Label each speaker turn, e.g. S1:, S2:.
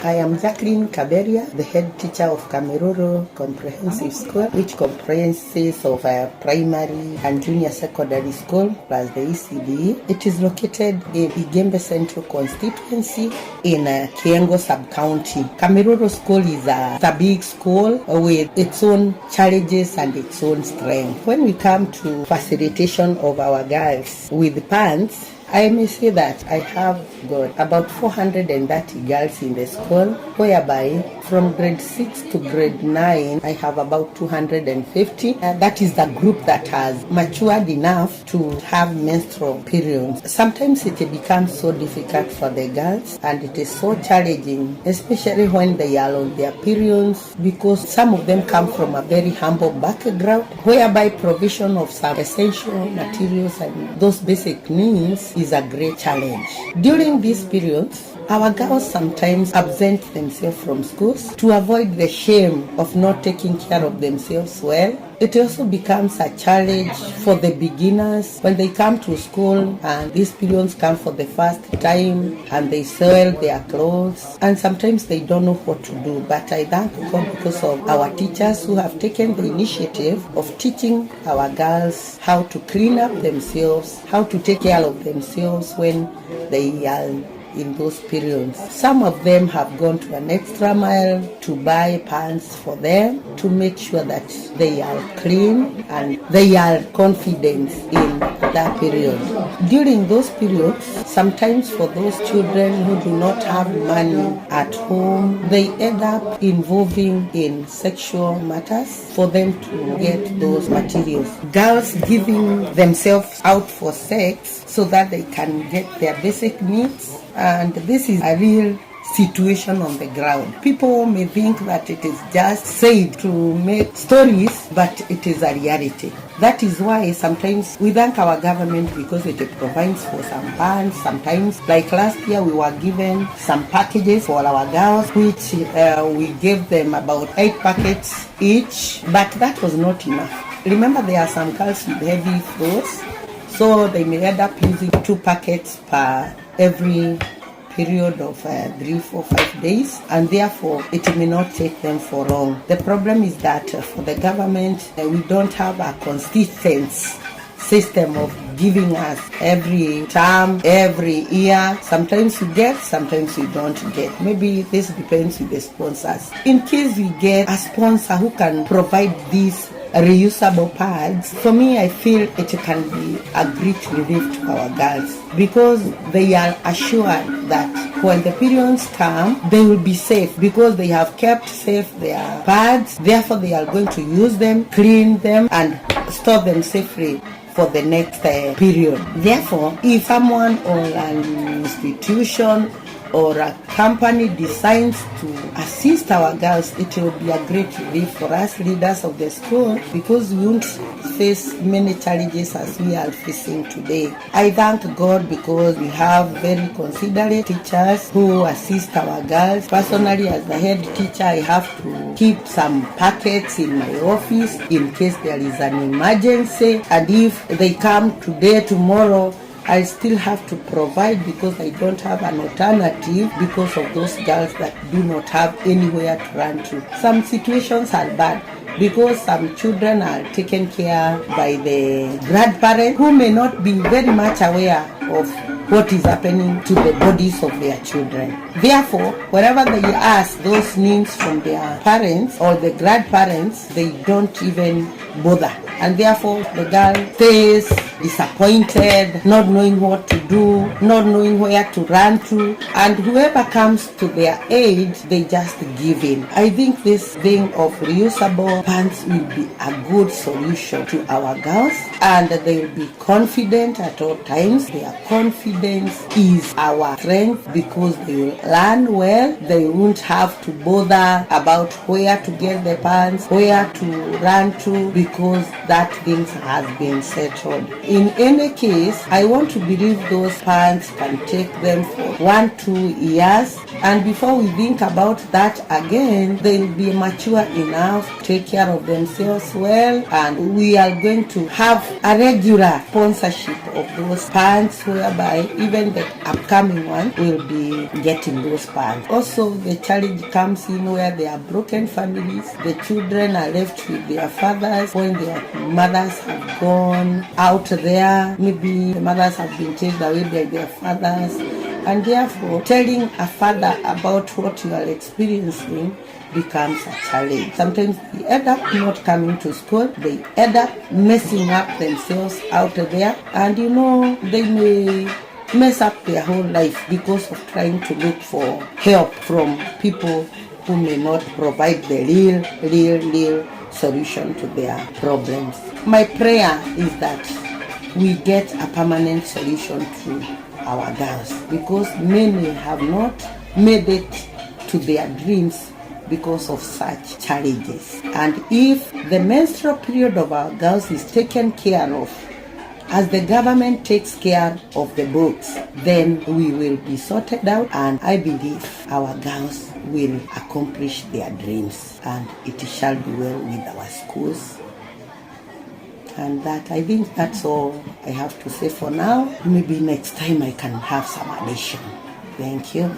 S1: I am Jacqueline Kaberia, the head teacher of Kamîrûrû Comprehensive School, which comprises of a primary and junior secondary school plus the ECD. It is located in Igembe Central Constituency in Kiengo Sub-County. Kamîrûrû School is a big school with its own challenges and its own strength. When we come to facilitation of our girls with pants, I may say that I have got about 430 girls in the school, whereby from grade 6 to grade 9, I have about 250. That is the group that has matured enough to have menstrual periods. Sometimes it becomes so difficult for the girls, and it is so challenging, especially when they are on their periods, because some of them come from a very humble background, whereby provision of some essential materials and those basic needs is a great challenge. During these periods, our girls sometimes absent themselves from schools to avoid the shame of not taking care of themselves well. It also becomes a challenge for the beginners when they come to school and these periods come for the first time and they soil their clothes and sometimes they don't know what to do. But I thank God because of our teachers who have taken the initiative of teaching our girls how to clean up themselves, how to take care of themselves when they are in those periods. Some of them have gone to an extra mile to buy pants for them to make sure that they are clean and they are confident in that period. During those periods, sometimes for those children who do not have money at home, they end up involving in sexual matters for them to get those materials. Girls giving themselves out for sex so that they can get their basic needs. And this is a real situation on the ground. People may think that it is just said to make stories, but it is a reality. That is why sometimes we thank our government because it provides for some funds. Sometimes, like last year, we were given some packages for our girls, which we gave them about 8 packets each, but that was not enough. Remember, there are some girls with heavy flows, so they may end up using 2 packets per every period of 3, 4, 5 days, and therefore it may not take them for long. The problem is that for the government, we don't have a consistent system of giving us every term, every year. Sometimes you get, sometimes you don't get. Maybe this depends with the sponsors. In case we get a sponsor who can provide these reusable pads, for me I feel it can be a great relief to our girls because they are assured that when the periods come they will be safe because they have kept safe their pads. Therefore they are going to use them, clean them and store them safely for the next period. Therefore, if someone or an institution or a company decides to assist our girls, it will be a great relief for us leaders of the school because we won't face many challenges as we are facing today. I thank God because we have very considerate teachers who assist our girls. Personally, as the head teacher, I have to keep some packets in my office in case there is an emergency, and if they come today, tomorrow, I still have to provide because I don't have an alternative because of those girls that do not have anywhere to run to. Some situations are bad because some children are taken care by the grandparents who may not be very much aware of what is happening to the bodies of their children. Therefore, whenever they ask those names from their parents or the grandparents, they don't even bother. And therefore, the girl stays disappointed, not knowing what to do, not knowing where to run to, and whoever comes to their aid, they just give in. I think this thing of reusable pants will be a good solution to our girls, and they will be confident at all times. Their confidence is our strength because they will learn well. They won't have to bother about where to get the pants, where to run to, because that thing has been settled. in any case, I want to believe those parents can take them for 1-2 years, and before we think about that again, they'll be mature enough to take care of themselves well, and we are going to have a regular sponsorship of those parents whereby even the upcoming one will be getting those parents. Also, the challenge comes in where there are broken families. The children are left with their fathers when their mothers have gone out there. Maybe the mothers have been taken away by their fathers, and therefore telling a father about what you are experiencing becomes a challenge. Sometimes they end up not coming to school, they end up messing up themselves out there, and they may mess up their whole life because of trying to look for help from people who may not provide the real solution to their problems. My prayer is that we get a permanent solution to our girls, because many have not made it to their dreams because of such challenges. And if the menstrual period of our girls is taken care of as the government takes care of the books, then we will be sorted out, and I believe our girls will accomplish their dreams, and it shall be well with our schools. And that, I think that's all I have to say for now. Maybe next time I can have some addition. Thank you.